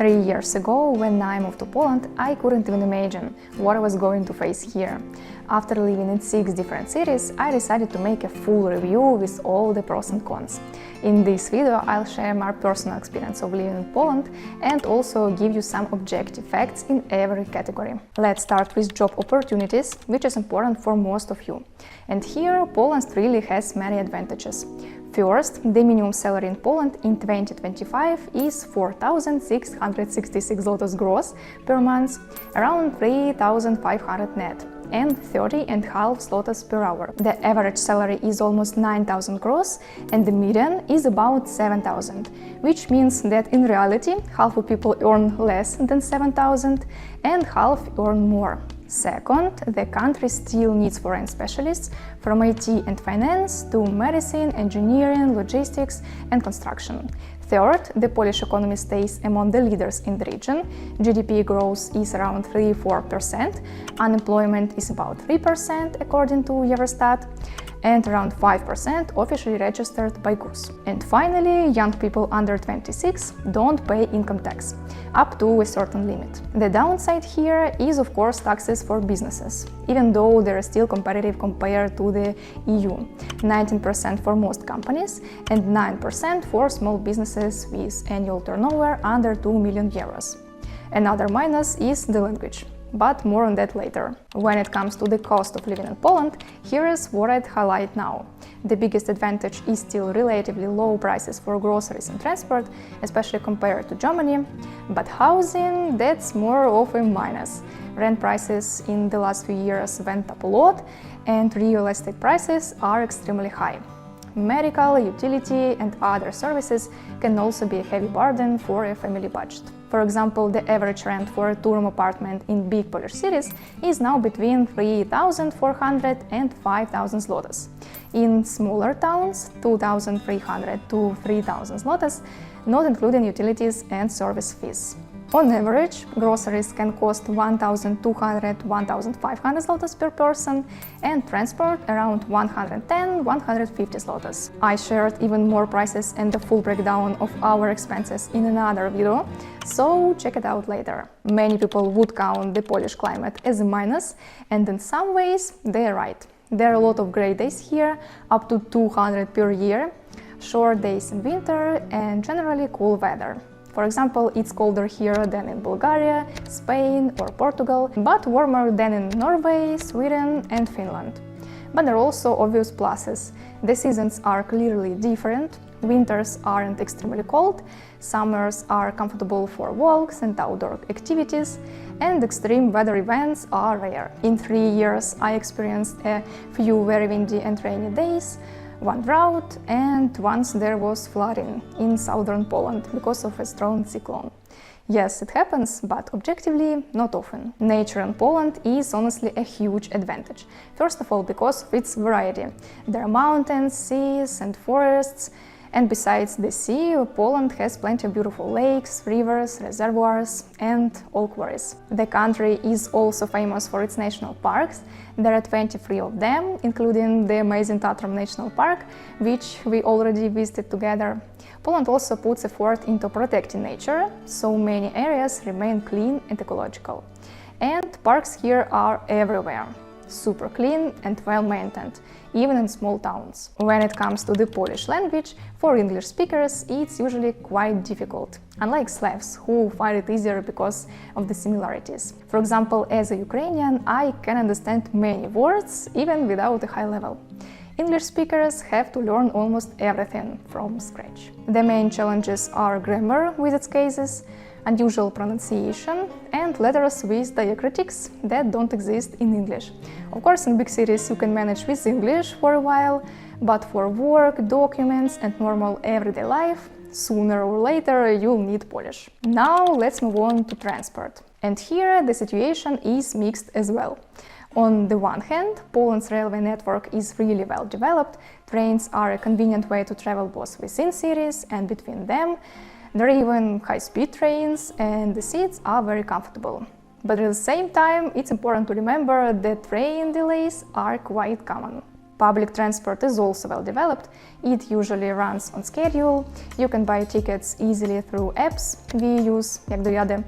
3 years ago, when I moved to Poland, I couldn't even imagine what I was going to face here. After living in 6 different cities, I decided to make a full review with all the pros and cons. In this video, I'll share my personal experience of living in Poland and also give you some objective facts in every category. Let's start with job opportunities, which is important for most of you. And here, Poland really has many advantages. First, the minimum salary in Poland in 2025 is 4,666 zlotys gross per month, around 3,500 net, and 30.5 zlotys per hour. The average salary is almost 9,000 gross, and the median is about 7,000, which means that in reality, half of people earn less than 7,000 and half earn more. Second, the country still needs foreign specialists from IT and finance to medicine, engineering, logistics and construction. Third, the Polish economy stays among the leaders in the region. GDP growth is around 3–4%, unemployment is about 3% according to Eurostat, and around 5% officially registered by GUS. And finally, young people under 26 don't pay income tax, up to a certain limit. The downside here is, of course, taxes for businesses, even though they're still competitive compared to the EU. 19% for most companies and 9% for small businesses with annual turnover under 2 million euros. Another minus is the language, but more on that later. When it comes to the cost of living in Poland, here is what I'd highlight now. The biggest advantage is still relatively low prices for groceries and transport, especially compared to Germany. But housing, that's more of a minus. Rent prices in the last few years went up a lot, and real estate prices are extremely high. Medical, utility and other services can also be a heavy burden for a family budget. For example, the average rent for a two-room apartment in big Polish cities is now between 3,400 and 5,000 zlotys. In smaller towns, 2,300 to 3,000 zlotys, not including utilities and service fees. On average, groceries can cost 1,200–1,500 zlotys per person and transport around 110–150 zlotys. I shared even more prices and the full breakdown of our expenses in another video, so check it out later. Many people would count the Polish climate as a minus, and in some ways they're right. There are a lot of gray days here, up to 200 per year, short days in winter and generally cool weather. For example, it's colder here than in Bulgaria, Spain or Portugal, but warmer than in Norway, Sweden and Finland. But there are also obvious pluses. The seasons are clearly different, winters aren't extremely cold, summers are comfortable for walks and outdoor activities, and extreme weather events are rare. In 3 years I experienced a few very windy and rainy days, one drought, and once there was flooding in southern Poland because of a strong cyclone. Yes, it happens, but objectively, not often. Nature in Poland is honestly a huge advantage. First of all, because of its variety. There are mountains, seas and forests, and besides the sea, Poland has plenty of beautiful lakes, rivers, reservoirs and all quarries. The country is also famous for its national parks. There are 23 of them, including the amazing Tatram National Park, which we already visited together. Poland also puts effort into protecting nature, so many areas remain clean and ecological. And parks here are everywhere. Super clean and well-maintained, even in small towns. When it comes to the Polish language, for English speakers it's usually quite difficult, unlike Slavs, who find it easier because of the similarities. For example, as a Ukrainian, I can understand many words even without a high level. English speakers have to learn almost everything from scratch. The main challenges are grammar with its cases, unusual pronunciation, and letters with diacritics that don't exist in English. Of course, in big cities you can manage with English for a while, but for work, documents and normal everyday life, sooner or later you'll need Polish. Now let's move on to transport. And here the situation is mixed as well. On the one hand, Poland's railway network is really well developed. Trains are a convenient way to travel both within cities and between them. There are even high-speed trains and the seats are very comfortable. But at the same time, it's important to remember that train delays are quite common. Public transport is also well developed. It usually runs on schedule. You can buy tickets easily through apps we use, jak dojady.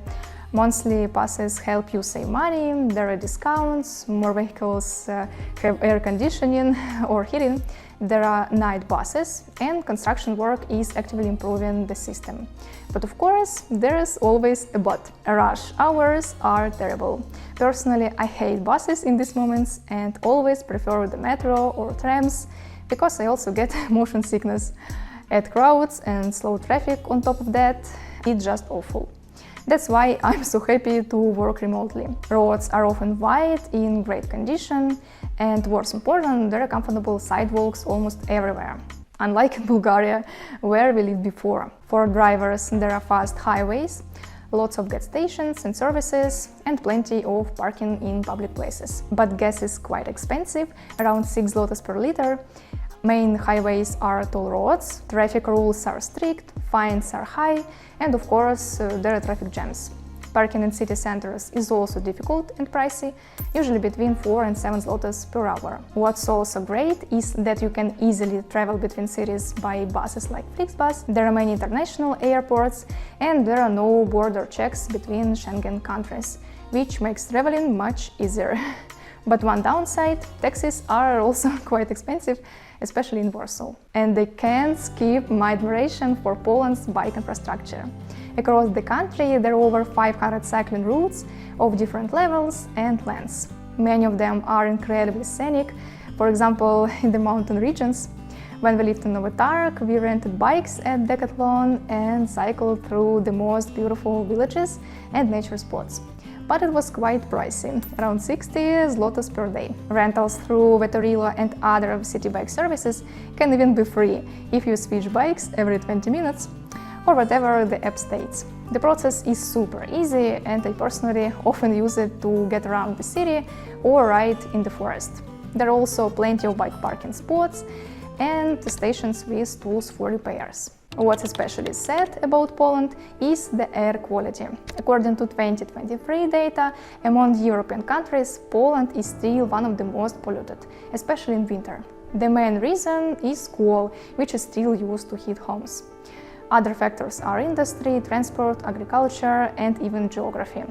Monthly passes help you save money, there are discounts, more vehicles have air conditioning or heating, there are night buses, and construction work is actively improving the system. But of course, there is always a but. Rush hours are terrible. Personally, I hate buses in these moments and always prefer the metro or trams, because I also get motion sickness. Add crowds and slow traffic on top of that, it's just awful. That's why I'm so happy to work remotely. Roads are often wide, in great condition, and what's important, there are comfortable sidewalks almost everywhere. Unlike in Bulgaria, where we lived before. For drivers, there are fast highways, lots of gas stations and services, and plenty of parking in public places. But gas is quite expensive, around 6 zlotys per liter. Main highways are toll roads, traffic rules are strict, fines are high, and of course there are traffic jams. Parking in city centers is also difficult and pricey, usually between 4 and 7 zlotys per hour. What's also great is that you can easily travel between cities by buses like Flixbus. There are many international airports, and there are no border checks between Schengen countries, which makes traveling much easier. But one downside, taxis are also quite expensive, especially in Warsaw. And they can't skip my admiration for Poland's bike infrastructure. Across the country, there are over 500 cycling routes of different levels and lengths. Many of them are incredibly scenic, for example, in the mountain regions. When we lived in Novi Targ, we rented bikes at Decathlon and cycled through the most beautiful villages and nature spots. But it was quite pricey, around 60 zlotys per day. Rentals through Vetorilo and other city bike services can even be free if you switch bikes every 20 minutes or whatever the app states. The process is super easy, and I personally often use it to get around the city or ride in the forest. There are also plenty of bike parking spots and stations with tools for repairs. What's especially sad about Poland is the air quality. According to 2023 data, among European countries, Poland is still one of the most polluted, especially in winter. The main reason is coal, which is still used to heat homes. Other factors are industry, transport, agriculture, and even geography.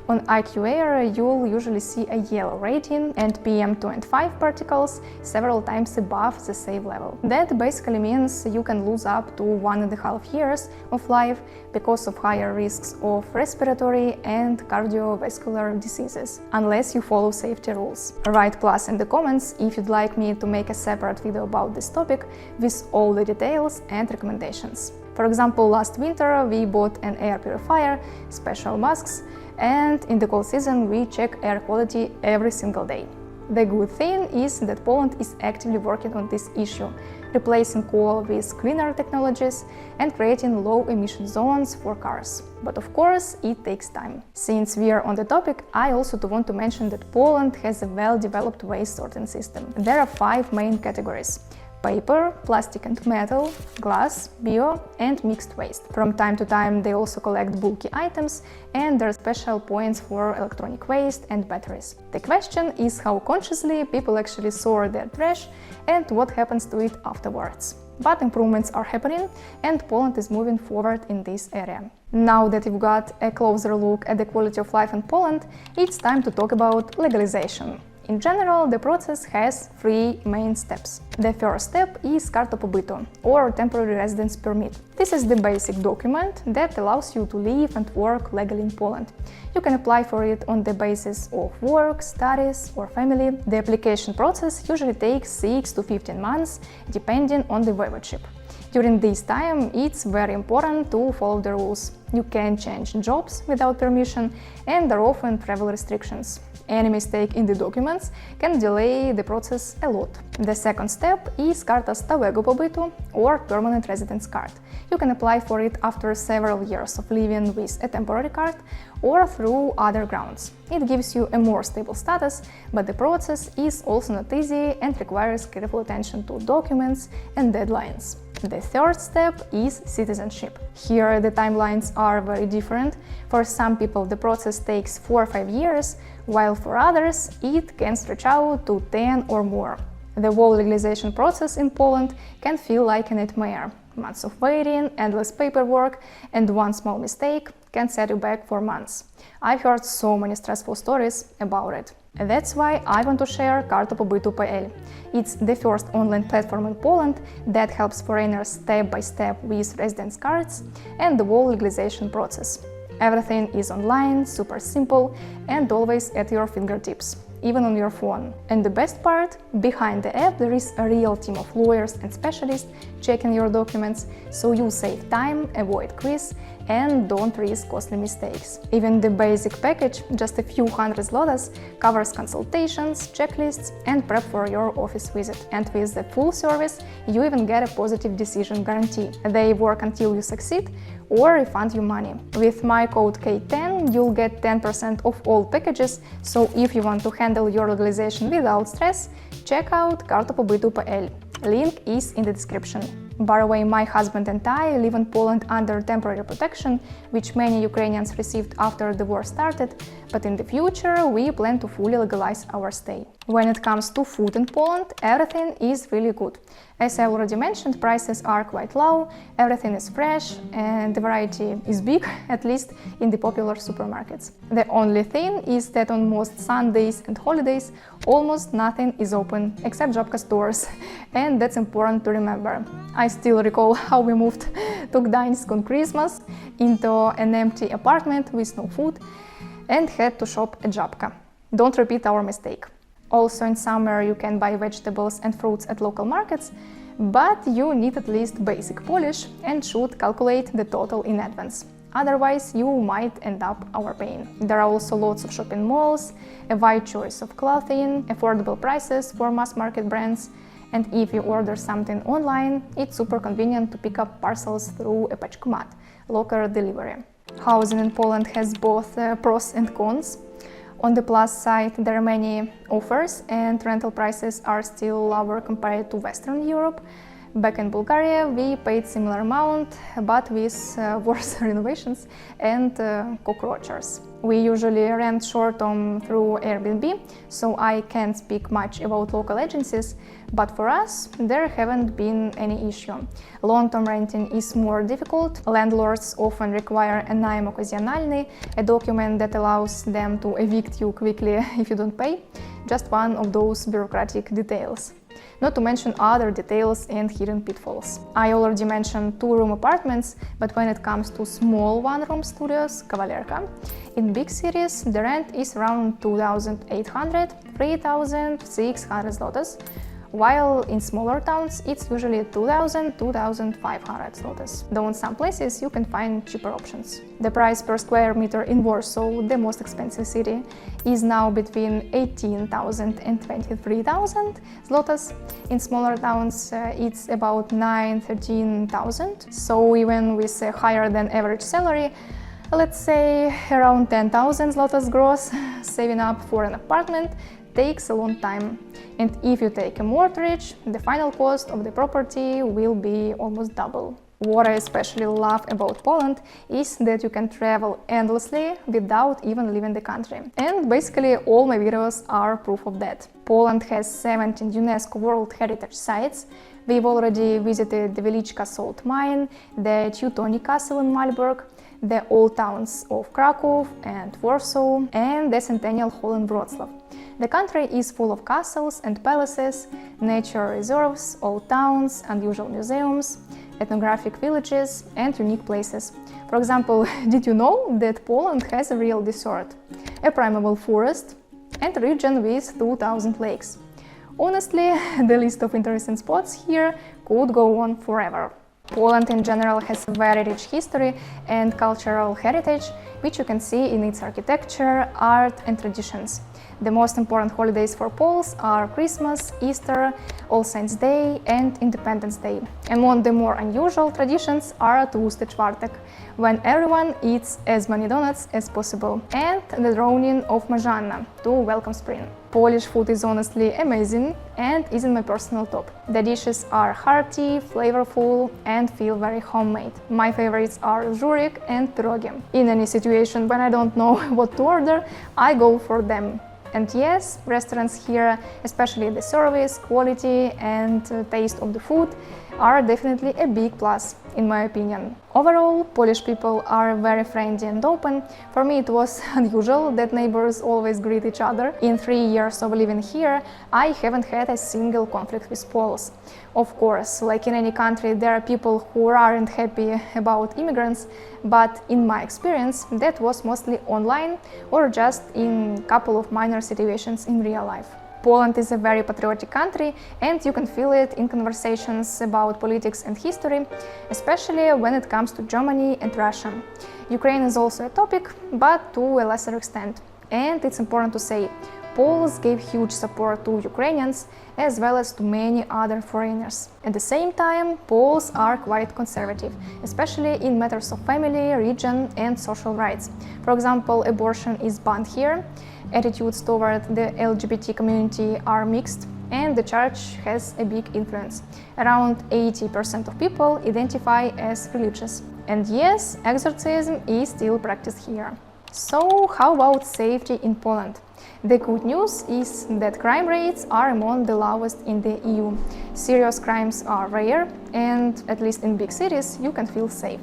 On IQ Air, you'll usually see a yellow rating and PM2.5 particles several times above the safe level. That basically means you can lose up to 1.5 years of life because of higher risks of respiratory and cardiovascular diseases, unless you follow safety rules. Write plus in the comments if you'd like me to make a separate video about this topic with all the details and recommendations. For example, last winter we bought an air purifier, special masks, and in the cold season we check air quality every single day. The good thing is that Poland is actively working on this issue, replacing coal with cleaner technologies and creating low-emission zones for cars. But of course, it takes time. Since we are on the topic, I also want to mention that Poland has a well-developed waste sorting system. There are 5 main categories: paper, plastic and metal, glass, bio, and mixed waste. From time to time they also collect bulky items, and there are special points for electronic waste and batteries. The question is how consciously people actually sort their trash and what happens to it afterwards. But improvements are happening, and Poland is moving forward in this area. Now that you've got a closer look at the quality of life in Poland, it's time to talk about legalization. In general, the process has 3 main steps. The first step is Karta Pobytu, or temporary residence permit. This is the basic document that allows you to live and work legally in Poland. You can apply for it on the basis of work, studies, or family. The application process usually takes 6 to 15 months, depending on the voivodeship. During this time, it's very important to follow the rules. You can't change jobs without permission, and there are often travel restrictions. Any mistake in the documents can delay the process a lot. The second step is Karta Stałego Pobytu, or permanent residence card. You can apply for it after several years of living with a temporary card or through other grounds. It gives you a more stable status, but the process is also not easy and requires careful attention to documents and deadlines. The third step is citizenship. Here the timelines are very different. For some people the process takes 4 or 5 years, while for others it can stretch out to 10 or more. The whole legalization process in Poland can feel like a nightmare. Months of waiting, endless paperwork, and one small mistake can set you back for months. I've heard so many stressful stories about it. That's why I want to share karta.pobytu.pl. It's the first online platform in Poland that helps foreigners step by step with residence cards and the whole legalization process. Everything is online, super simple, and always at your fingertips, even on your phone. And the best part, behind the app there is a real team of lawyers and specialists checking your documents, so you save time, avoid quiz, and don't risk costly mistakes. Even the basic package, just a few hundred zlotys, covers consultations, checklists, and prep for your office visit. And with the full service, you even get a positive decision guarantee. They work until you succeed or refund you money. With my code K10, you'll get 10% of all packages, so if you want to handle your legalization without stress, check out karta.pobytu.pl. Link is in the description. By the way, my husband and I live in Poland under temporary protection, which many Ukrainians received after the war started, but in the future we plan to fully legalize our stay. When it comes to food in Poland, everything is really good. As I already mentioned, prices are quite low, everything is fresh, and the variety is big, at least in the popular supermarkets. The only thing is that on most Sundays and holidays, almost nothing is open, except Żabka stores, and that's important to remember. I still recall how we moved to Gdańsk on Christmas into an empty apartment with no food and had to shop at Żabka. Don't repeat our mistake. Also in summer you can buy vegetables and fruits at local markets, but you need at least basic polish and should calculate the total in advance. Otherwise you might end up overpaying. There are also lots of shopping malls, a wide choice of clothing, affordable prices for mass market brands, and if you order something online, it's super convenient to pick up parcels through a paczkomat, local delivery. Housing in Poland has both pros and cons. On the plus side, there are many offers and rental prices are still lower compared to Western Europe. Back in Bulgaria, we paid similar amount, but with worse renovations and cockroaches. We usually rent short-term through Airbnb, so I can't speak much about local agencies, but for us, there haven't been any issue. Long-term renting is more difficult. Landlords often require a naim okazionalny, a document that allows them to evict you quickly if you don't pay. Just one of those bureaucratic details. Not to mention other details and hidden pitfalls. I already mentioned two-room apartments, but when it comes to small one-room studios, Kavalerka, in big cities the rent is around 2,800, 3,600 zlotys, while in smaller towns it's usually 2,000, 2,500 zlotys. Though in some places you can find cheaper options. The price per square meter in Warsaw, the most expensive city, is now between 18,000 and 23,000 zlotys. In smaller towns it's about 9,000–13,000. So even with a higher than average salary, let's say around 10,000 zlotys gross, saving up for an apartment takes a long time. And if you take a mortgage, the final cost of the property will be almost double. What I especially love about Poland is that you can travel endlessly without even leaving the country. And basically all my videos are proof of that. Poland has 17 UNESCO World Heritage Sites. We've already visited the Wieliczka salt mine, the Teutonic Castle in Malbork, the old towns of Kraków and Warsaw, and the Centennial Hall in Wrocław. The country is full of castles and palaces, nature reserves, old towns, unusual museums, ethnographic villages, and unique places. For example, did you know that Poland has a real desert, a primeval forest, and a region with 2,000 lakes? Honestly, the list of interesting spots here could go on forever. Poland in general has a very rich history and cultural heritage, which you can see in its architecture, art, and traditions. The most important holidays for Poles are Christmas, Easter, All Saints' Day, and Independence Day. Among the more unusual traditions are Tłusty Czwartek, when everyone eats as many donuts as possible, and the drawing of Marzanna to welcome spring. Polish food is honestly amazing and is in my personal top. The dishes are hearty, flavorful, and feel very homemade. My favorites are żurek and pierogi. In any situation when I don't know what to order, I go for them. And yes, restaurants here, especially the service, quality and taste of the food, are definitely a big plus, in my opinion. Overall, Polish people are very friendly and open. For me, it was unusual that neighbors always greet each other. In 3 years of living here, I haven't had a single conflict with Poles. Of course, like in any country, there are people who aren't happy about immigrants, but in my experience, that was mostly online or just in a couple of minor situations in real life. Poland is a very patriotic country, and you can feel it in conversations about politics and history, especially when it comes to Germany and Russia. Ukraine is also a topic, but to a lesser extent. And it's important to say, Poles gave huge support to Ukrainians as well as to many other foreigners. At the same time, Poles are quite conservative, especially in matters of family, religion and social rights. For example, abortion is banned here, attitudes toward the LGBT community are mixed, and the church has a big influence. Around 80% of people identify as religious. And yes, exorcism is still practiced here. So how about safety in Poland? The good news is that crime rates are among the lowest in the EU. Serious crimes are rare, and at least in big cities you can feel safe.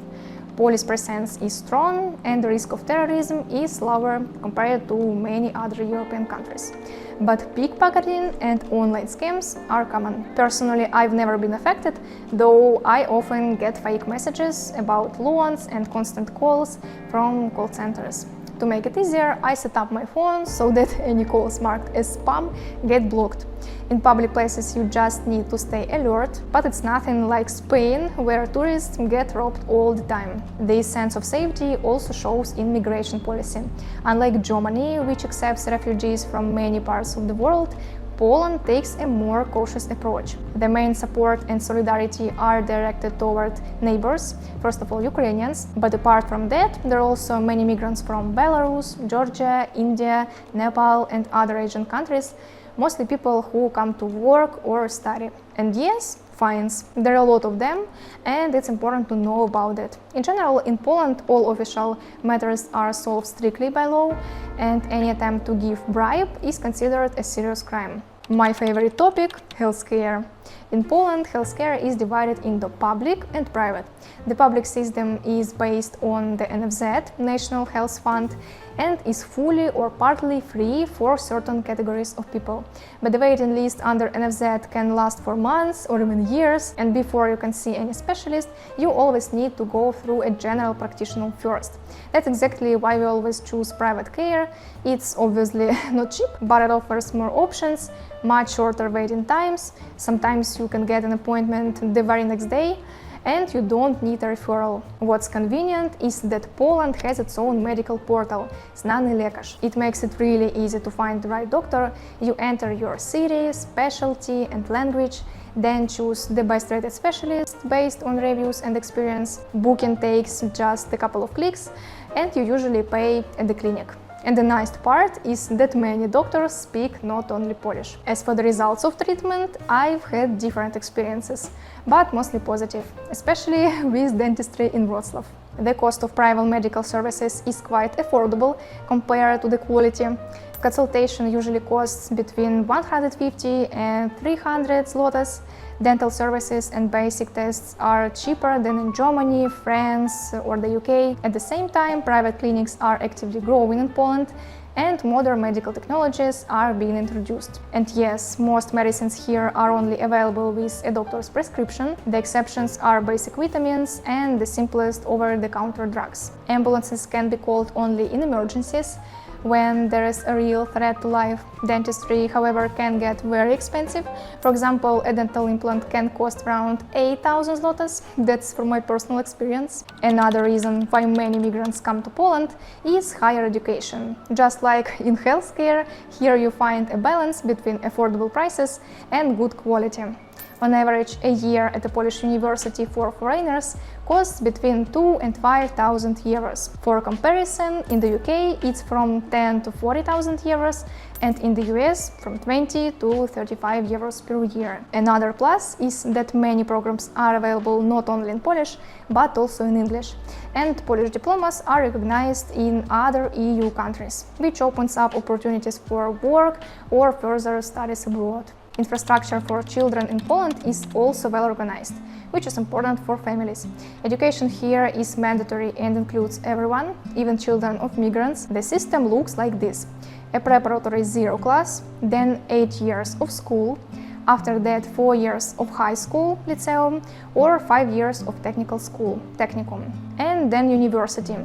Police presence is strong and the risk of terrorism is lower compared to many other European countries. But pickpocketing and online scams are common. Personally, I've never been affected, though I often get fake messages about loans and constant calls from call centers. To make it easier, I set up my phone so that any calls marked as spam get blocked. In public places you just need to stay alert, but it's nothing like Spain, where tourists get robbed all the time. This sense of safety also shows in migration policy. Unlike Germany, which accepts refugees from many parts of the world, Poland takes a more cautious approach. The main support and solidarity are directed toward neighbors, first of all Ukrainians, but apart from that, there are also many migrants from Belarus, Georgia, India, Nepal and other Asian countries, mostly people who come to work or study. And yes, fines. There are a lot of them, and it's important to know about it. In general, in Poland, all official matters are solved strictly by law, and any attempt to give bribe is considered a serious crime. My favorite topic, healthcare. In Poland, healthcare is divided into public and private. The public system is based on the NFZ, National Health Fund, and is fully or partly free for certain categories of people. But the waiting list under NFZ can last for months or even years, and before you can see any specialist, you always need to go through a general practitioner first. That's exactly why we always choose private care. It's obviously not cheap, but it offers more options, much shorter waiting times. Sometimes you can get an appointment the very next day, and you don't need a referral. What's convenient is that Poland has its own medical portal, Znany Lekarz. It makes it really easy to find the right doctor. You enter your city, specialty and language, then choose the best rated specialist based on reviews and experience. Booking takes just a couple of clicks, and you usually pay at the clinic. And the nice part is that many doctors speak not only Polish. As for the results of treatment, I've had different experiences, but mostly positive, especially with dentistry in Warsaw. The cost of private medical services is quite affordable compared to the quality. Consultation usually costs between 150 and 300 zlotys. Dental services and basic tests are cheaper than in Germany, France or the UK. At the same time, private clinics are actively growing in Poland and modern medical technologies are being introduced. And yes, most medicines here are only available with a doctor's prescription. The exceptions are basic vitamins and the simplest over-the-counter drugs. Ambulances can be called only in emergencies, when there is a real threat to life. Dentistry, however, can get very expensive. For example, a dental implant can cost around 8,000 zlotys. That's from my personal experience. Another reason why many migrants come to Poland is higher education. Just like in healthcare, here you find a balance between affordable prices and good quality. On average, a year at a Polish university for foreigners costs between 2,000 and 5,000 euros. For comparison, in the UK it's from 10,000 to 40,000 euros, and in the US from 20 to 35 euros per year. Another plus is that many programs are available not only in Polish, but also in English. And Polish diplomas are recognized in other EU countries, which opens up opportunities for work or further studies abroad. Infrastructure for children in Poland is also well organized, which is important for families. Education here is mandatory and includes everyone, even children of migrants. The system looks like this: a preparatory 0 class, then 8 years of school, after that 4 years of high school, lyceum, or 5 years of technical school, technicum, and then university,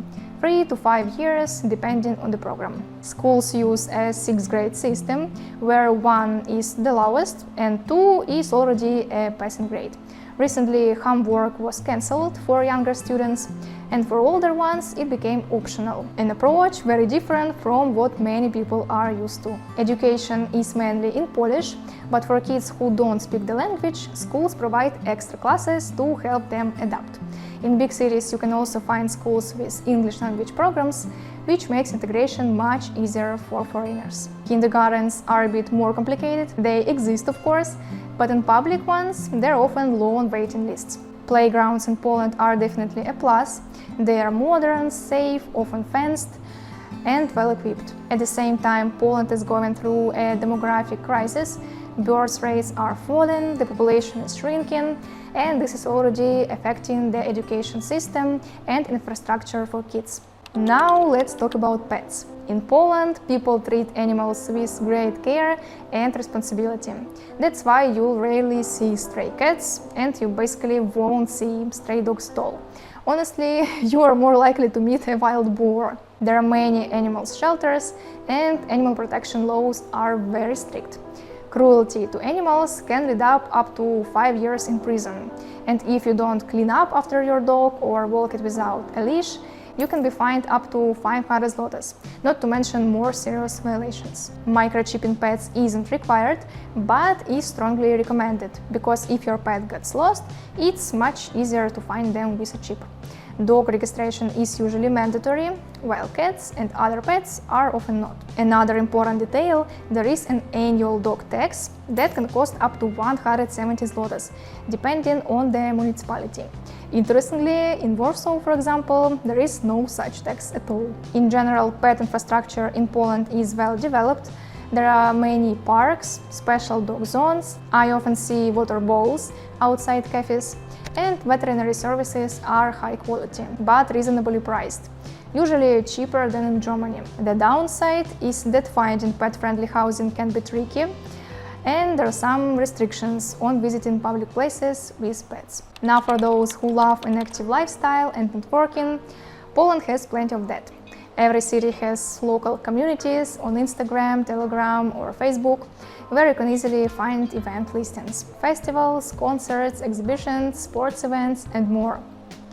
3 to 5 years depending on the program. Schools use a 6th grade system, where 1 is the lowest and 2 is already a passing grade. Recently, homework was cancelled for younger students, and for older ones it became optional, an approach very different from what many people are used to. Education is mainly in Polish, but for kids who don't speak the language, schools provide extra classes to help them adapt. In big cities you can also find schools with English language programs, which makes integration much easier for foreigners. Kindergartens are a bit more complicated. They exist, of course, but in public ones there are often long waiting lists. Playgrounds in Poland are definitely a plus. They are modern, safe, often fenced, and well equipped. At the same time, Poland is going through a demographic crisis. Birth rates are falling, the population is shrinking, and this is already affecting the education system and infrastructure for kids. Now let's talk about pets. In Poland, people treat animals with great care and responsibility. That's why you'll rarely see stray cats, and you basically won't see stray dogs at all. Honestly, you are more likely to meet a wild boar. There are many animal shelters, and animal protection laws are very strict. Cruelty to animals can lead up to 5 years in prison. And if you don't clean up after your dog or walk it without a leash, you can be fined up to 500 zlotys, not to mention more serious violations. Microchipping pets isn't required, but is strongly recommended, because if your pet gets lost, it's much easier to find them with a chip. Dog registration is usually mandatory, while cats and other pets are often not. Another important detail: there is an annual dog tax that can cost up to 170 zlotys, depending on the municipality. Interestingly, in Warsaw, for example, there is no such tax at all. In general, pet infrastructure in Poland is well developed. There are many parks, special dog zones. I often see water bowls outside cafes, and veterinary services are high quality, but reasonably priced, usually cheaper than in Germany. The downside is that finding pet-friendly housing can be tricky, and there are some restrictions on visiting public places with pets. Now, for those who love an active lifestyle and networking, Poland has plenty of that. Every city has local communities on Instagram, Telegram or Facebook, where you can easily find event listings, festivals, concerts, exhibitions, sports events and more.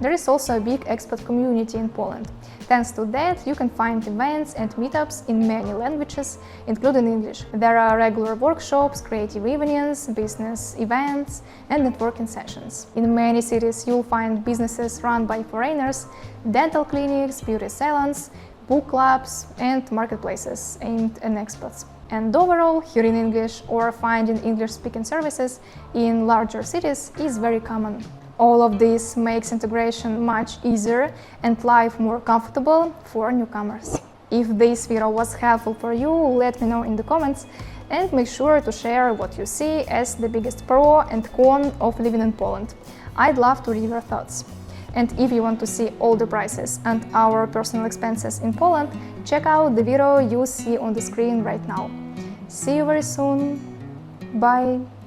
There is also a big expat community in Poland. Thanks to that, you can find events and meetups in many languages, including English. There are regular workshops, creative evenings, business events, and networking sessions. In many cities, you'll find businesses run by foreigners, dental clinics, beauty salons, book clubs, and marketplaces aimed at expats. And overall, hearing English or finding English-speaking services in larger cities is very common. All of this makes integration much easier and life more comfortable for newcomers. If this video was helpful for you, let me know in the comments, and make sure to share what you see as the biggest pro and con of living in Poland. I'd love to read your thoughts. And if you want to see all the prices and our personal expenses in Poland, check out the video you see on the screen right now. See you very soon. Bye!